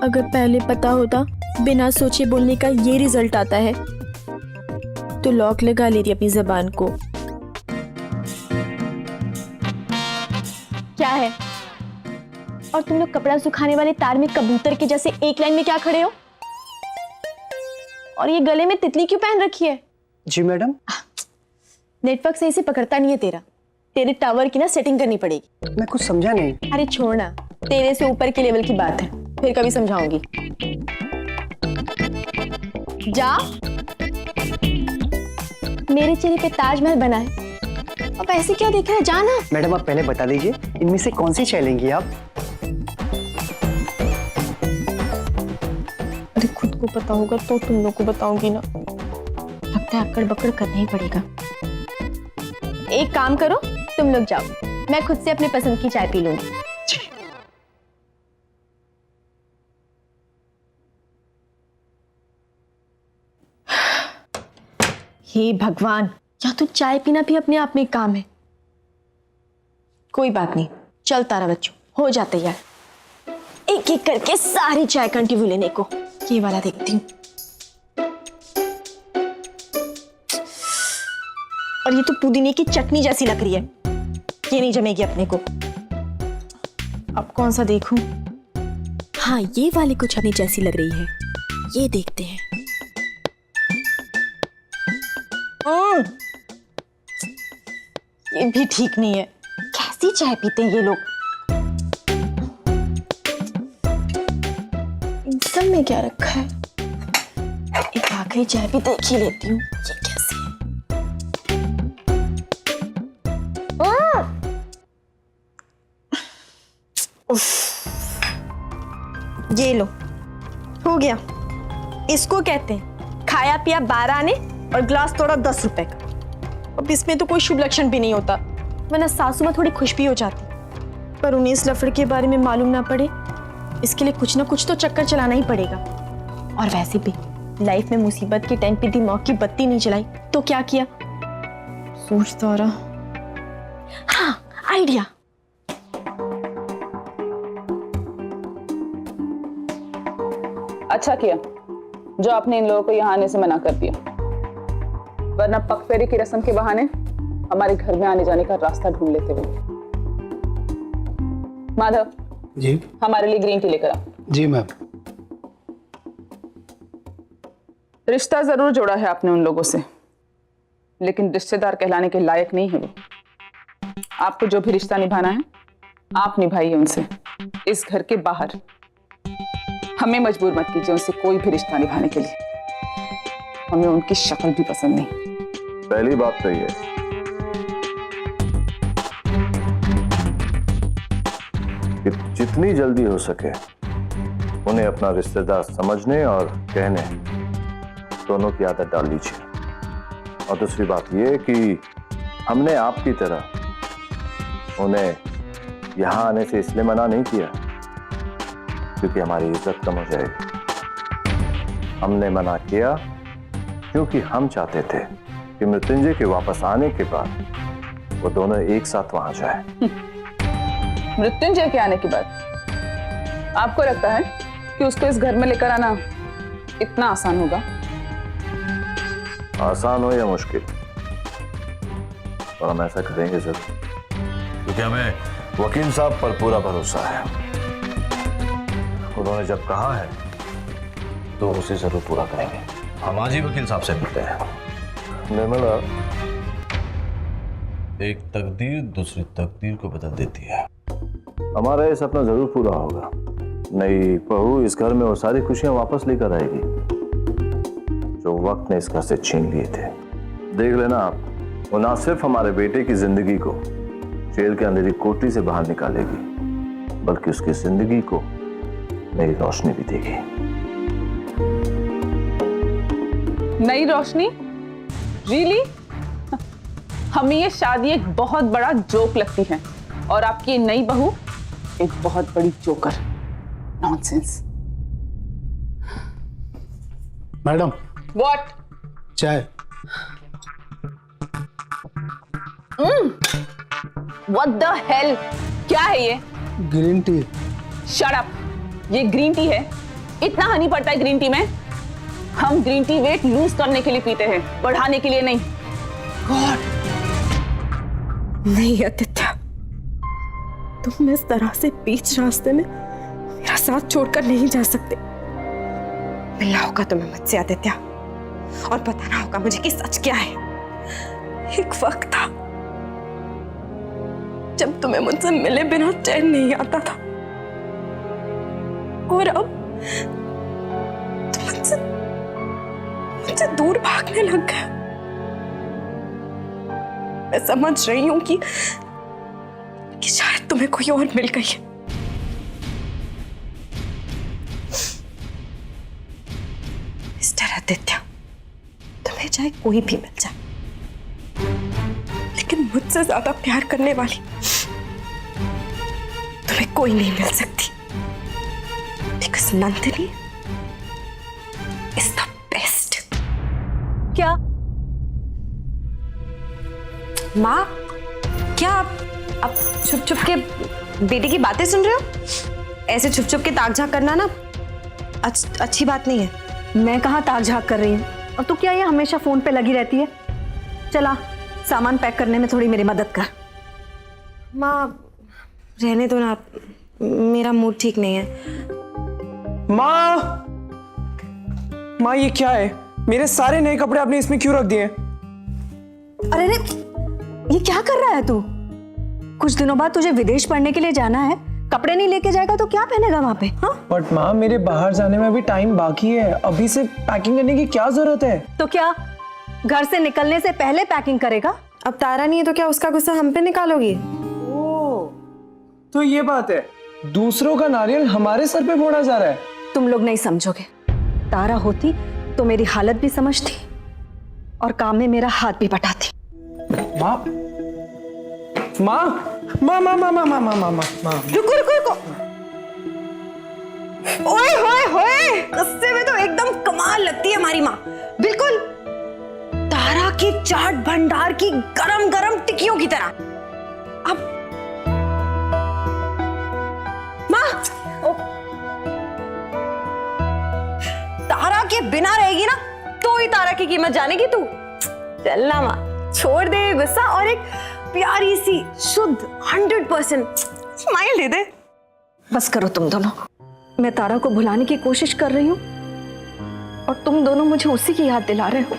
अगर पहले पता होता बिना सोचे बोलने का ये रिजल्ट आता है तो लॉक लगा लेती अपनी जबान को। क्या है? और तुम लोग कपड़ा सुखाने वाले तार में कबूतर के जैसे एक लाइन में क्या खड़े हो? और ये गले में तितली क्यों पहन रखी है? जी मैडम। नेटवर्क सही से पकड़ता नहीं है तेरा। तेरे टावर की ना सेटिंग करनी पड़ेगी। मैं कुछ समझा नहीं। अरे छोड़ ना, तेरे से ऊपर के लेवल की बात है, फिर कभी समझाऊंगी। जा, मेरे चेहरे पे ताजमहल बना है, अब ऐसे क्या देख रहा है? जाना। मैडम आप पहले बता दीजिए इनमें से कौन सी चाय लेंगी आप? अरे खुद को पता होगा तो तुम लोग को बताऊंगी ना। लगता है अकड़ बकड़ करना ही पड़ेगा। एक काम करो, तुम लोग जाओ, मैं खुद से अपने पसंद की चाय पी लूंगी। हे भगवान, या तो चाय पीना भी अपने आप में एक काम है। कोई बात नहीं, चलता रहा बच्चों, हो जाते यार। एक एक करके सारी चाय कंटिन्यू लेने को। ये वाला देखती हूँ। और ये तो पुदीने की चटनी जैसी लग रही है, ये नहीं जमेगी अपने को। अब कौन सा देखूं? हाँ, ये वाली कुछ चटनी जैसी लग रही है, ये देखते हैं। ये भी ठीक नहीं है। कैसी चाय पीते हैं ये लोग? इन सब में क्या रखा है? एक आखिरी चाय भी देख ही लेती हूँ, ये कैसी है। ये लो, हो गया। इसको कहते हैं खाया पिया 12 आने और ग्लास तोड़ा 10 रुपए का। अब इसमें तो कोई शुभ लक्षण भी नहीं होता, वरना सासू माँ थोड़ी खुश भी हो जाती। पर उन्हें इस लफड़े के बारे में मालूम ना पड़े, इसके लिए कुछ ना कुछ तो चक्कर चलाना ही पड़ेगा। और वैसे भी लाइफ में मुसीबत के टाइम पे दिमाग की बत्ती नहीं जलाई तो क्या किया? सोचता रहा। हाँ, आइडिया। अच्छा किया जो आपने इन लोगों को यहाँ आने से मना कर दिया, वरना पगफेरी की रस्म के बहाने हमारे घर में आने जाने का रास्ता ढूंढ लेते हुए। माधव जी, हमारे लिए ग्रीन टी लेकर आ। जी मैम। रिश्ता जरूर जोड़ा है आपने उन लोगों से, लेकिन रिश्तेदार कहलाने के लायक नहीं है वो। आपको जो भी रिश्ता निभाना है आप निभाइए उनसे, इस घर के बाहर। हमें मजबूर मत कीजिए उनसे कोई भी रिश्ता निभाने के लिए। हमें उनकी शक्ल भी पसंद नहीं। पहली बात तो ये कि जितनी जल्दी हो सके उन्हें अपना रिश्तेदार समझने और कहने दोनों की आदत डाल लीजिए। और दूसरी बात ये कि हमने आपकी तरह उन्हें यहां आने से इसलिए मना नहीं किया क्योंकि हमारी इज्जत कम हो जाएगी। हमने मना किया क्योंकि हम चाहते थे कि मृत्युंजय के वापस आने के बाद वो दोनों एक साथ वहां जाए। मृत्युंजय के आने के बाद आपको लगता है कि उसको इस घर में लेकर आना इतना आसान होगा? आसान हो या मुश्किल, और हम ऐसा करेंगे जरूर, क्योंकि हमें वकील साहब पर पूरा भरोसा है। उन्होंने जब कहा है तो उसे जरूर पूरा करेंगे। हम आज ही वकील साहब से मिलते हैं। निर्मला, एक तकदीर दूसरी तकदीर को बदल देती है। हमारा ये सपना जरूर पूरा होगा। नई बहू इस घर में वो सारी खुशियां वापस लेकर आएगी जो वक्त ने इस घर से छीन लिए थे। देख लेना आप, वो ना सिर्फ हमारे बेटे की जिंदगी को जेल के अंधेरी कोठरी से बाहर निकालेगी, बल्कि उसकी जिंदगी को नई रोशनी भी देगी। नई रोशनी? रियली? हमें ये शादी एक बहुत बड़ा जोक लगती है और आपकी ये नई बहू एक बहुत बड़ी जोकर। नॉनसेंस। Madam what? चाय। What the hell? क्या है ये? Green tea. Shut up. ये ग्रीन टी है इतना हनी पड़ता है ग्रीन टी में? हम ग्रीन टी वेट लूज करने के लिए पीते हैं, बढ़ाने के लिए नहीं। नहीं आदित्य, तुम इस तरह से बीच रास्ते में मेरा साथ छोड़कर नहीं जा सकते। मिलना होगा तुम्हें मुझसे आदित्य, और बताना होगा मुझे कि सच क्या है। एक वक्त था जब तुम्हें मुझसे मिले बिना चैन नहीं आता था, और अब तुम मुझसे दूर भागने लग गए। मैं समझ रही हूं कि शायद तुम्हें कोई और मिल गई है। मिस्टर आदित्य, तुम्हें चाहे कोई भी मिल जाए, लेकिन मुझसे ज्यादा प्यार करने वाली तुम्हें कोई नहीं मिल सकती। Because Nandini is the best. क्या माँ, क्या आप छुप छुप के बेटी की बातें सुन रहे हो? ऐसे छुप छुप के ताक झाक करना ना अच्छी बात नहीं है। मैं कहाँ ताक झाक कर रही हूँ, और तू क्या ये हमेशा फोन पे लगी रहती है? चला सामान पैक करने में थोड़ी मेरी मदद कर। माँ रहने दो ना, मेरा मूड ठीक नहीं है। माँ, माँ ये क्या है? मेरे सारे नए कपड़े आपने इसमें क्यों रख दिए? अरे रे, ये क्या कर रहा है तू? कुछ दिनों बाद तुझे विदेश पढ़ने के लिए जाना है, कपड़े नहीं लेके जाएगा तो क्या पहनेगा वहां पे? हाँ, बट माँ मेरे बाहर जाने में अभी टाइम बाकी है, अभी से पैकिंग करने की क्या जरूरत है? तो क्या घर से निकलने से पहले पैकिंग करेगा? अब तारा नहीं है तो क्या उसका गुस्सा हम पे निकालोगी? तो ये बात है, दूसरों का नारियल हमारे सर पे फोड़ा जा रहा है। तुम लोग नहीं समझोगे। तारा होती तो मेरी हालत भी समझती और काम में मेरा हाथ भी बटाती। माँ, माँ, माँ, माँ, माँ, माँ, माँ, माँ, माँ, माँ, रुको रुको रुको। ओए होए होए, गुस्से में तो एकदम कमाल लगती है हमारी माँ। बिल्कुल तारा की चाट भंडार की गरम गरम टिक्कियों की तरह। अब माँ, तारा के बिना रहेगी ना तो ही तारा की कीमत जानेगी तू। चलना माँ, छोड़ दे गुस्सा और एक प्यारी सी शुद्ध 100% स्माइल दे दे। बस करो तुम दोनों। मैं तारा को भुलाने की कोशिश कर रही हूँ और तुम दोनों मुझे उसी की याद दिला रहे हो।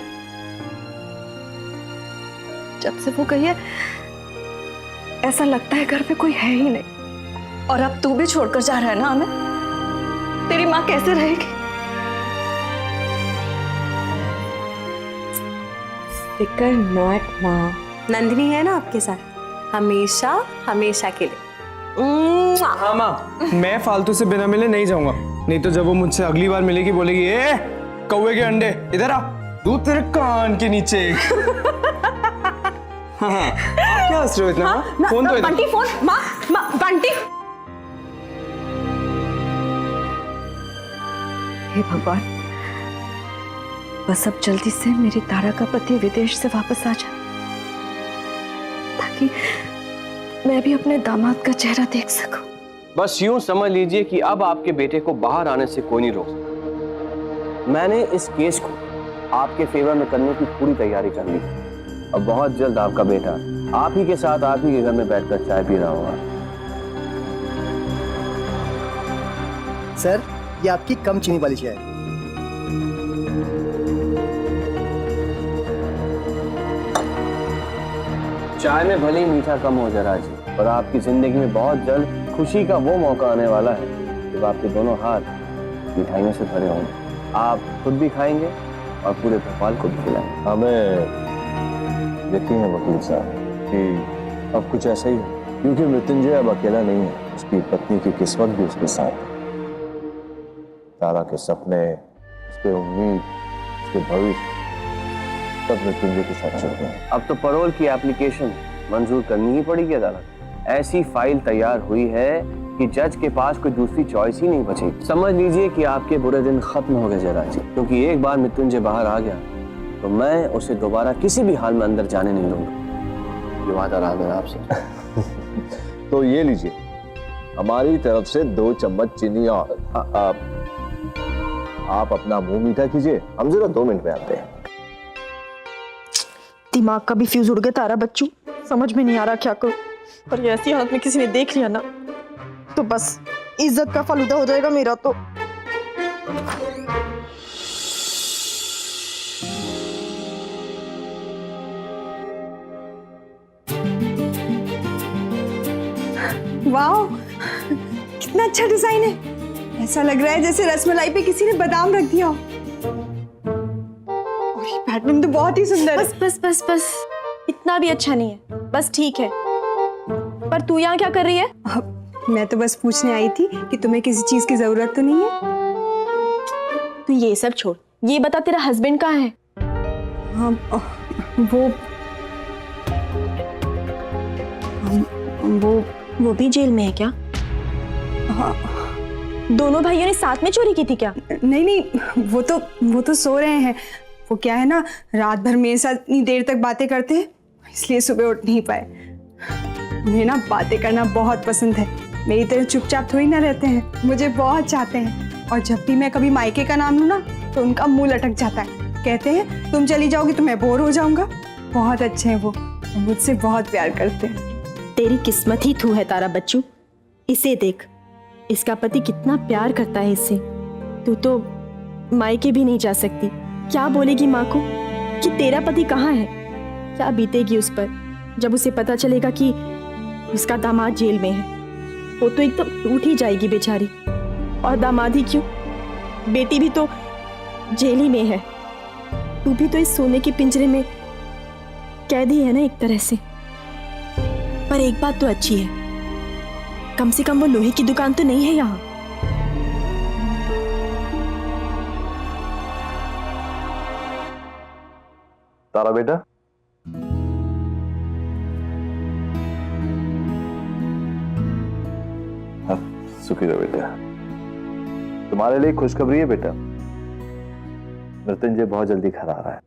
जब से वो गई है ऐसा लगता है घर पे कोई है ही नहीं। और अब तू भी छोड़कर जा रहा है ना हमें? तेरी माँ कैसे रहेगी? फिकर नॉट माँ, नंदिनी है ना आपके साथ हमेशा हमेशा के लिए। हाँ माँ, मैं फालतू से बिना मिले नहीं जाऊंगा, नहीं तो जब वो मुझसे अगली बार मिलेगी बोलेगी, ए कौवे के अंडे इधर आ, दूध तेरे कान के नीचे। हाँ, क्या हंस रहे हो इतना? हाँ, फोन तो बंटी फोन, माँ बंटी। हे भगवान, बस अब जल्दी से मेरी तारा का पति विदेश से वापस आ जाए ताकि मैं भी अपने दामाद का चेहरा देख सकूं। बस यूं समझ लीजिए कि अब आपके बेटे को बाहर आने से कोई नहीं रोक सकता। मैंने इस केस को आपके फेवर में करने की पूरी तैयारी कर ली। अब बहुत जल्द आपका बेटा आप ही के साथ आप ही के घर में बैठकर चाय पी रहा होगा। सर, ये आपकी कम चीनी वाली चाय है। चाय में भले ही मीठा कम हो जरा जी, पर आपकी जिंदगी में बहुत जल्द खुशी का वो मौका आने वाला है जब आपके दोनों हाथ मिठाइयों से भरे होंगे। आप खुद भी खाएंगे और पूरे भोपाल को भी खिलाएंगे। हमें यकीन है वकील साहब कि अब कुछ ऐसा ही हो, क्योंकि मृत्युंजय अब अकेला नहीं है, उसकी पत्नी की किस्मत भी उसके साथ है। तारा के सपने, उसके उम्मीद, उसके भविष्य सब मृत्युंजय के साथ चल रहे हैं। अब तो परोल की एप्लीकेशन मंजूर करनी ही पड़ेगी अदालत। ऐसी फाइल तैयार हुई है कि जज के पास कोई दूसरी चॉइस ही नहीं बची। समझ लीजिए कि आपके बुरे दिन खत्म हो गए जयराज जी, क्योंकि एक बार मृत्युंजय बाहर आ गया तो मैं उसे दोबारा किसी भी हाल में अंदर जाने नहीं दूंगा। ये वादा रहा मेरा आपसे। तो ये लीजिए, हमारी तरफ से 2 चम्मच चीनी और आप अपना मुंह मीठा कीजिए, हम जरा 2 मिनट में आते हैं। दिमाग का भी फ्यूज उड़ गया तारा बच्चू, समझ में नहीं आ रहा क्या करूं। पर ये ऐसी हालत में किसी ने देख लिया ना तो बस इज्जत का फालूदा हो जाएगा मेरा तो। वाह, कितना अच्छा डिजाइन है। ऐसा लग रहा है जैसे रसमलाई पे किसी ने बादाम रख दिया हो। और ये पैटर्न तो बहुत ही सुंदर है। बस बस बस बस, इतना भी अच्छा नहीं है, बस ठीक है। पर तू यहाँ क्या कर रही है? मैं तो बस पूछने आई थी कि तुम्हें किसी चीज की जरूरत तो नहीं है। तू ये सब छोड़, ये बता तेरा हस्बैंड कहाँ है? हाँ, वो भी जेल में है क्या? हाँ। दोनों भाइयों ने साथ में चोरी की थी क्या? नहीं नहीं, वो तो सो रहे हैं। वो क्या है ना, रात भर मेरे साथ इतनी देर तक बातें करते हैं, इसलिए सुबह उठ नहीं पाए। उन्हें ना बातें करना बहुत पसंद है, मेरी तरह चुपचाप थोड़ी ना रहते हैं, मुझे बहुत चाहते हैं। और जब भी मैं कभी मायके का नाम लूँ ना तो उनका मुंह लटक जाता है। कहते हैं तुम चली जाओगी तो मैं बोर हो जाऊंगा। बहुत अच्छे हैं वो, मुझसे बहुत प्यार करते हैं। तेरी किस्मत ही थू है तारा बच्चू, इसे देख, इसका पति कितना प्यार करता है इससे। तू तो मायके भी नहीं जा सकती। क्या बोलेगी माँ को कि तेरा पति कहाँ है? क्या बीतेगी उस पर जब उसे पता चलेगा कि उसका दामाद जेल में है? वो तो एकदम टूट ही जाएगी बेचारी। और दामाद ही क्यों, बेटी भी तो जेल ही में है। तू भी तो इस सोने के पिंजरे में कैदी है ना एक तरह से। पर एक बात तो अच्छी है, कम से कम वो लोहे की दुकान तो नहीं है यहाँ। तारा बेटा, सुखी रहो बेटा। तुम्हारे लिए खुशखबरी है बेटा, मृत्युंजय बहुत जल्दी घर आ रहा है।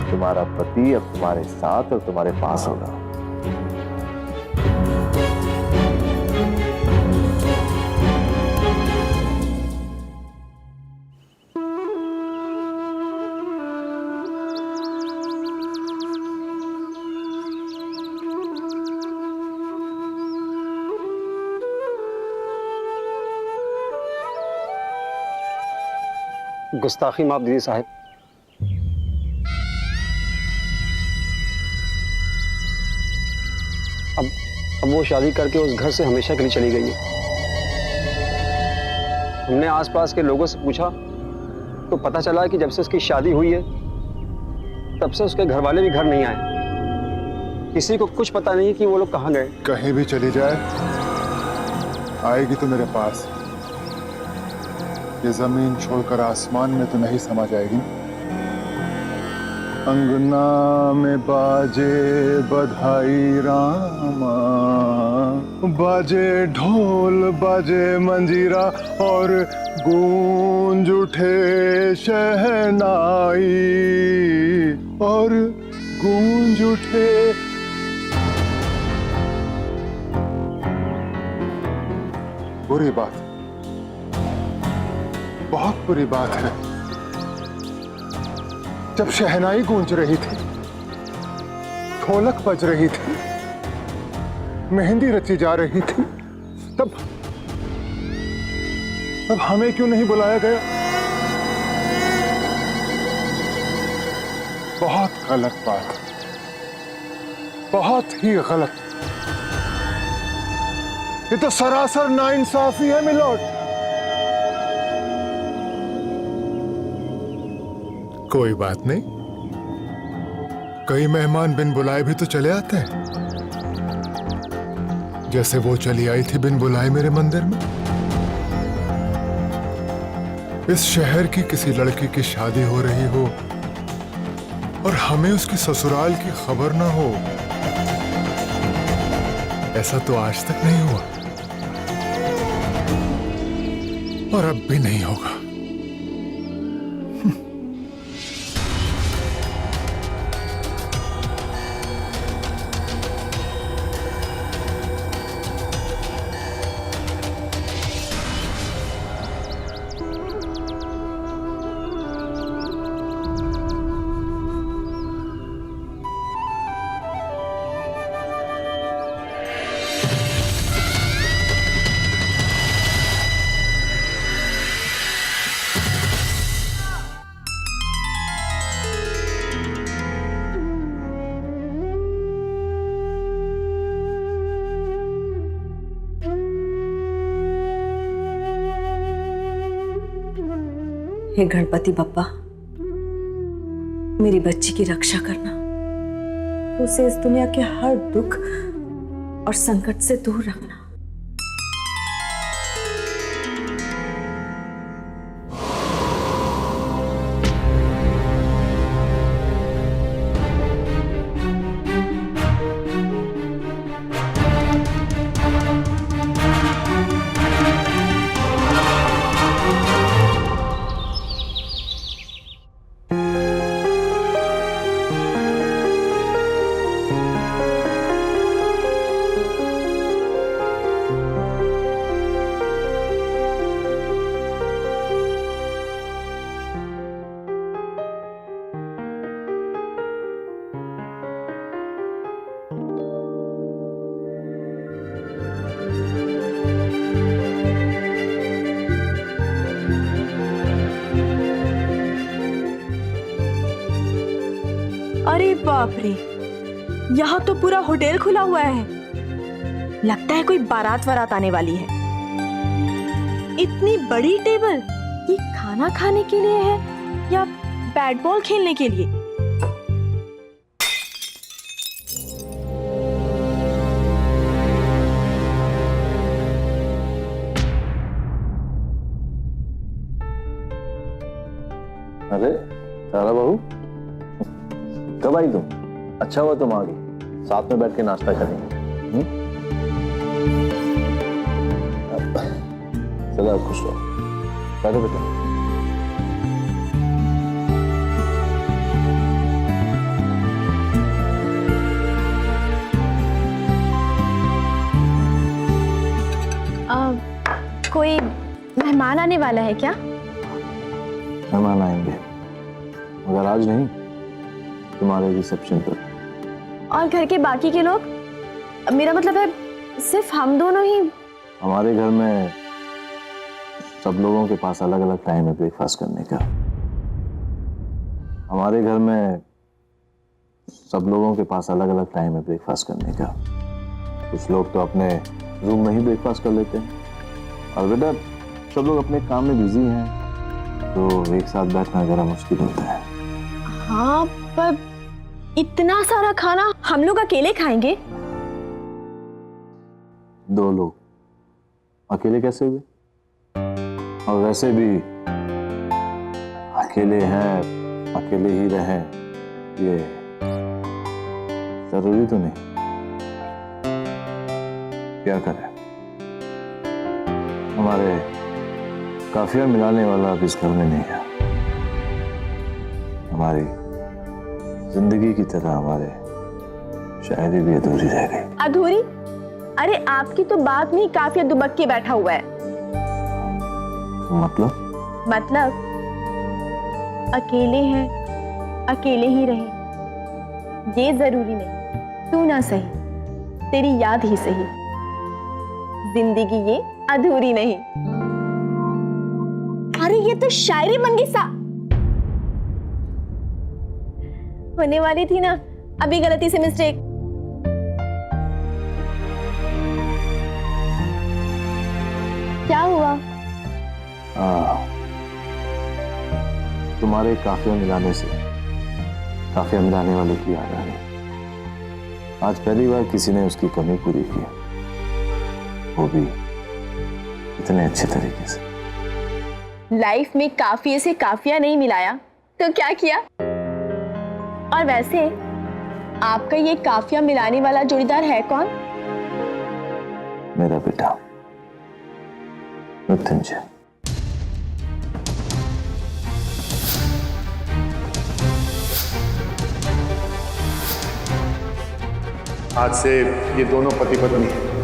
तुम्हारा पति अब तुम्हारे साथ और तुम्हारे पास होगा। गुस्ताखी माफ दीजिए साहब। अब वो शादी करके उस घर से हमेशा के लिए चली गई है। हमने आसपास के लोगों से पूछा तो पता चला कि जब से उसकी शादी हुई है तब से उसके घर वाले भी घर नहीं आए। किसी को कुछ पता नहीं कि वो लोग कहाँ गए। कहीं भी चली जाए आएगी तो मेरे पास। ये जमीन छोड़कर आसमान में तो नहीं समा जाएगी। अंगना में बाजे बधाई रामा, बाजे ढोल बाजे मंजीरा और गूंज उठे शहनाई और गूंज उठे। बुरी बात, बहुत बुरी बात है। जब शहनाई गूंज रही थी, ढोलक बज रही थी, मेहंदी रची जा रही थी, तब हमें क्यों नहीं बुलाया गया? बहुत गलत बात, बहुत ही गलत। ये तो सरासर नाइंसाफी है मिलोड। कोई बात नहीं, कई मेहमान बिन बुलाए भी तो चले आते हैं, जैसे वो चली आई थी बिन बुलाए मेरे मंदिर में। इस शहर की किसी लड़की की शादी हो रही हो और हमें उसकी ससुराल की खबर ना हो, ऐसा तो आज तक नहीं हुआ और अब भी नहीं होगा। हे गणपति बप्पा, मेरी बच्ची की रक्षा करना, उसे इस दुनिया के हर दुख और संकट से दूर रखना। अरे बाप रे, यहाँ तो पूरा होटल खुला हुआ है। लगता है कोई बारात वारात आने वाली है। इतनी बड़ी टेबल, ये खाना खाने के लिए है या बैट बॉल खेलने के लिए? अरे तारा बहू, कब आई तुम? अच्छा हुआ तुम आ गई, साथ में बैठ के नाश्ता करेंगे। सदा खुश रहो। बैठो बेटा। कोई मेहमान आने वाला है क्या? मेहमान आएंगे, मगर आज नहीं, तुम्हारे रिसेप्शन पर। और घर के बाकी के लोग? मेरा मतलब है सिर्फ हम दोनों ही? हमारे घर में सब लोगों के पास अलग अलग टाइम है ब्रेकफास्ट करने का। हमारे घर में सब लोगों के पास अलग अलग टाइम है ब्रेकफास्ट करने का। कुछ लोग तो अपने रूम में ही ब्रेकफास्ट कर लेते हैं, और बेटा सब लोग अपने काम में बिजी हैं, तो एक साथ बैठना जरा मुश्किल होता है। हाँ, पर इतना सारा खाना हम लोग अकेले खाएंगे? 2 लोग अकेले कैसे हुए? और वैसे भी अकेले हैं, अकेले ही रहें, ये जरूरी तो नहीं। क्या करें, हमारे काफिया मिलाने वाला अब इस घर में नहीं है। हमारी जिंदगी की तरह हमारे शायरी भी अधूरी रह गई। अधूरी? अरे आपकी तो बात में ही काफिया दुबक के बैठा हुआ है। मतलब अकेले हैं, अकेले ही रहे, ये जरूरी नहीं। तू ना सही, तेरी याद ही सही, जिंदगी ये अधूरी नहीं। अरे ये तो शायरी बन गई सा होने वाली थी ना, अभी गलती से मिस्टेक। क्या हुआ? तुम्हारे काफिया मिलाने से काफिया मिलाने वाले की याद आ गई। आज पहली बार किसी ने उसकी कमी पूरी की, वो भी इतने अच्छे तरीके से। लाइफ में काफिये से काफिया नहीं मिलाया तो क्या किया? और वैसे आपका ये काफिया मिलाने वाला जोड़ीदार है कौन? मेरा बेटा मृत्युंजय। आज से ये दोनों पति पत्नी हैं।